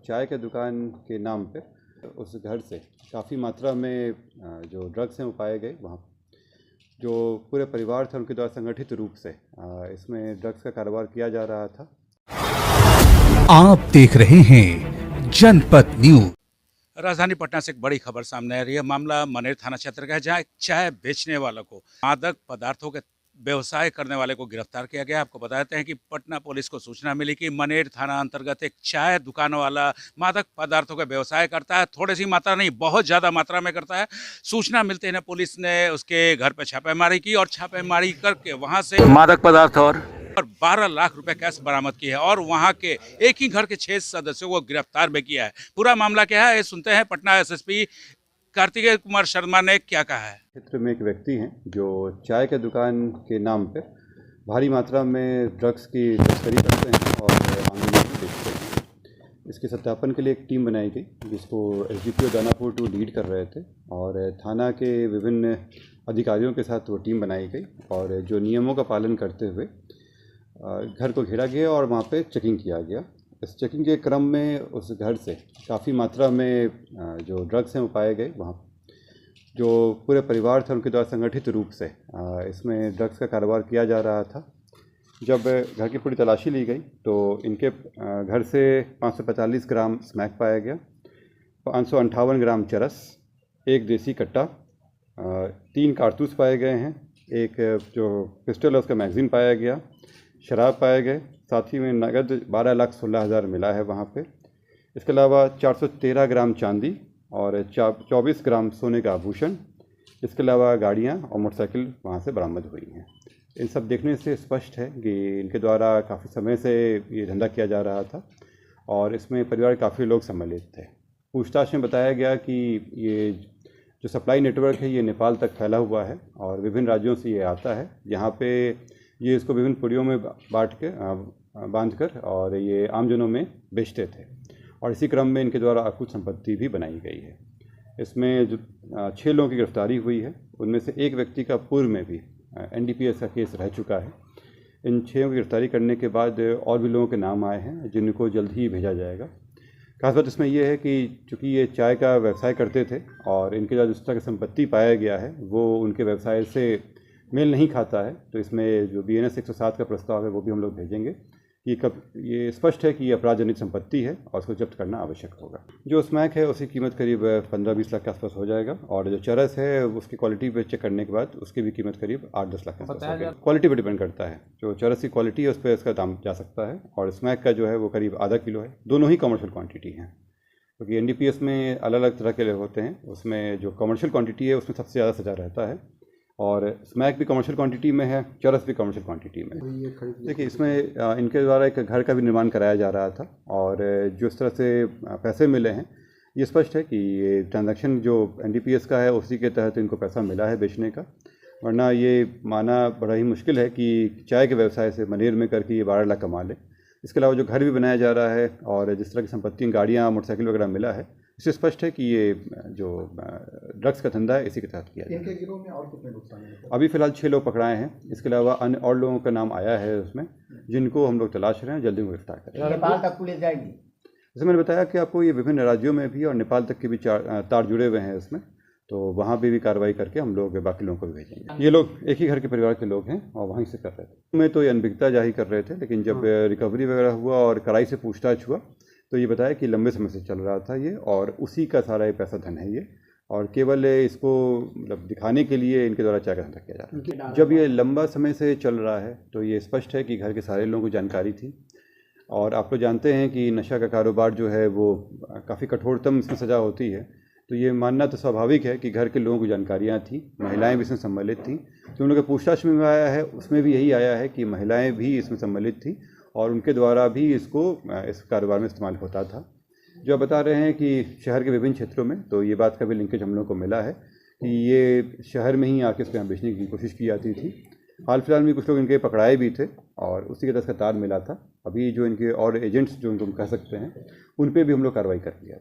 चाय के दुकान के नाम पे उस घर से काफ़ी मात्रा में जो ड्रग्स हैं वो पाए गए। वहाँ जो पूरे परिवार थे उनके द्वारा संगठित रूप से इसमें ड्रग्स का कारोबार किया जा रहा था। आप देख रहे हैं जनपद न्यूज। राजधानी पटना से एक बड़ी खबर सामने आ रही है। मामला मनेर थाना क्षेत्र का है, जहां एक चाय बेचने वालों को, मादक पदार्थों के व्यवसाय करने वाले को गिरफ्तार किया गया। आपको बताते हैं कि पटना पुलिस को सूचना मिली कि मनेर थाना अंतर्गत एक चाय दुकान वाला मादक पदार्थों का व्यवसाय करता है। थोड़ी सी मात्रा नहीं, बहुत ज़्यादा मात्रा में करता है। सूचना मिलते ही पुलिस ने उसके घर पर छापेमारी की और छापेमारी करके वहाँ से मादक पदार्थ और 12 लाख रुपए कैश बरामद की है और वहां के एक ही घर के 6 सदस्यों को गिरफ्तार भी किया है। पूरा मामला क्या है, ये सुनते हैं पटना एसएसपी कार्तिकेय कुमार शर्मा ने क्या कहा है। क्षेत्र में एक व्यक्ति हैं जो चाय के दुकान के नाम पे भारी मात्रा में ड्रग्स की तस्करी करते हैं और आम लोगों को बेचते हैं। इसके सत्यापन के लिए एक टीम बनाई गई जिसको एसडीपीओ दानापुर 2 लीड कर रहे थे और थाना के विभिन्न अधिकारियों के साथ वो टीम बनाई गई और जो नियमों का पालन करते हुए घर को घेरा गया और वहाँ पे चेकिंग किया गया। इस चेकिंग के क्रम में उस घर से काफ़ी मात्रा में जो ड्रग्स हैं वो पाए गए। वहाँ जो पूरे परिवार थे उनके द्वारा संगठित रूप से इसमें ड्रग्स का कारोबार किया जा रहा था। जब घर की पूरी तलाशी ली गई तो इनके घर से 545 ग्राम स्मैक पाया गया, 558 ग्राम चरस, एक देसी कट्टा, 3 कारतूस पाए गए हैं, एक जो पिस्टल है उसका मैगज़ीन पाया गया, शराब पाए गए, साथ ही में नगद 12,16,000 मिला है वहाँ पे। इसके अलावा 413 ग्राम चांदी और 24 ग्राम सोने का आभूषण, इसके अलावा गाड़ियाँ और मोटरसाइकिल वहाँ से बरामद हुई हैं। इन सब देखने से स्पष्ट है कि इनके द्वारा काफ़ी समय से ये धंधा किया जा रहा था और इसमें परिवार के काफ़ी लोग सम्मिलित थे। पूछताछ में बताया गया कि ये जो सप्लाई नेटवर्क है ये नेपाल तक फैला हुआ है और विभिन्न राज्यों से ये आता है। यहाँ पे ये इसको विभिन्न पुड़ियों में बांधकर और ये आमजनों में बेचते थे और इसी क्रम में इनके द्वारा अकुत संपत्ति भी बनाई गई है। इसमें जो 6 लोगों की गिरफ्तारी हुई है, उनमें से एक व्यक्ति का पूर्व में भी एनडीपीएस का केस रह चुका है। इन 6 की गिरफ्तारी करने के बाद और भी लोगों के नाम आए हैं जिनको जल्द ही भेजा जाएगा। खास बात इसमें यह है कि चूँकि ये चाय का व्यवसाय करते थे और इनके द्वारा जिस तरह की संपत्ति पाया गया है वो उनके व्यवसाय से मेल नहीं खाता है, तो इसमें जो BNS 107 का प्रस्ताव है वो भी हम लोग भेजेंगे। ये स्पष्ट है कि ये अपराधजनित संपत्ति है और उसको जब्त करना आवश्यक होगा। जो स्मैक है उसकी कीमत करीब 15-20 लाख के आसपास हो जाएगा और जो चरस है उसकी क्वालिटी पे चेक करने के बाद उसकी भी कीमत करीब 8-10 लाख के आसपास होगी। क्वालिटी पे डिपेंड करता है, जो चरस की क्वालिटी है उस पर इसका दाम जा सकता है और स्मैक का जो है वो करीब आधा किलो है। दोनों ही कमर्शियल क्वान्टिटी हैं क्योंकि NDPS में अलग अलग तरह के होते हैं। उसमें जो कमर्शियल क्वान्टिटी है उसमें सबसे ज़्यादा सजा रहता है और स्मैक भी कमर्शियल क्वांटिटी में है, चरस भी कमर्शियल क्वांटिटी में है। देखिए इसमें इनके द्वारा एक घर का भी निर्माण कराया जा रहा था और जो इस तरह से पैसे मिले हैं ये स्पष्ट है कि ये ट्रांजैक्शन जो NDPS का है उसी के तहत इनको पैसा मिला है बेचने का, वरना ये माना बड़ा ही मुश्किल है कि चाय के व्यवसाय से मनेर में करके ये 12 लाख कमा ले। इसके अलावा जो घर भी बनाया जा रहा है और जिस तरह की संपत्ति, गाड़ियाँ, मोटरसाइकिल वगैरह मिला है, इससे स्पष्ट है कि ये जो ड्रग्स का धंधा है इसी के तहत किया जाए। गिरोह में और कितने लोग शामिल हैं? अभी फ़िलहाल 6 लोग पकड़ाए हैं। इसके अलावा अन्य और लोगों का नाम आया है उसमें, जिनको हम लोग तलाश रहे हैं, जल्दी उनको गिरफ्तार करेंगे। नेपाल तक पुलिस जाएगी? जैसे मैंने बताया कि आपको ये विभिन्न राज्यों में भी और नेपाल तक के भी तार जुड़े हुए हैं इसमें, तो वहाँ भी कार्रवाई करके हम लोग बाकी लोगों को भी भेजेंगे। ये लोग एक ही घर के परिवार के लोग हैं और वहीं से कर रहे थे। में तो ये अनभिज्ञता जाहिर कर रहे थे, लेकिन जब रिकवरी वगैरह हुआ और कड़ाई से पूछताछ हुआ तो ये बताया कि लंबे समय से चल रहा था ये और उसी का सारा ये पैसा धन है ये, और केवल इसको मतलब दिखाने के लिए इनके द्वारा चाय का धंधा किया जा रहा है। जब ये लंबा समय से चल रहा है तो ये स्पष्ट है कि घर के सारे लोगों को जानकारी थी और आप लोग जानते हैं कि नशा का कारोबार जो है वो काफ़ी कठोरतम इसमें सज़ा होती है, तो ये मानना तो स्वाभाविक है कि घर के लोगों को जानकारियाँ थी, महिलाएं भी इसमें सम्मिलित थीं। जो उन लोगों के पूछताछ में आया है उसमें भी यही आया है कि महिलाएं भी इसमें सम्मिलित थी और उनके द्वारा भी इसको इस कारोबार में इस्तेमाल होता था। जो बता रहे हैं कि शहर के विभिन्न क्षेत्रों में, तो ये बात का भी लिंकेज हम लोग को मिला है कि ये शहर में ही आके इसको यहाँ बेचने की कोशिश की जाती थी। हाल फिलहाल में कुछ लोग इनके पकड़ाए भी थे और उसी के तहत का तार मिला था। अभी जो इनके और एजेंट्स जो उनको कह सकते हैं उन पर भी हम लोग कार्रवाई कर लिया।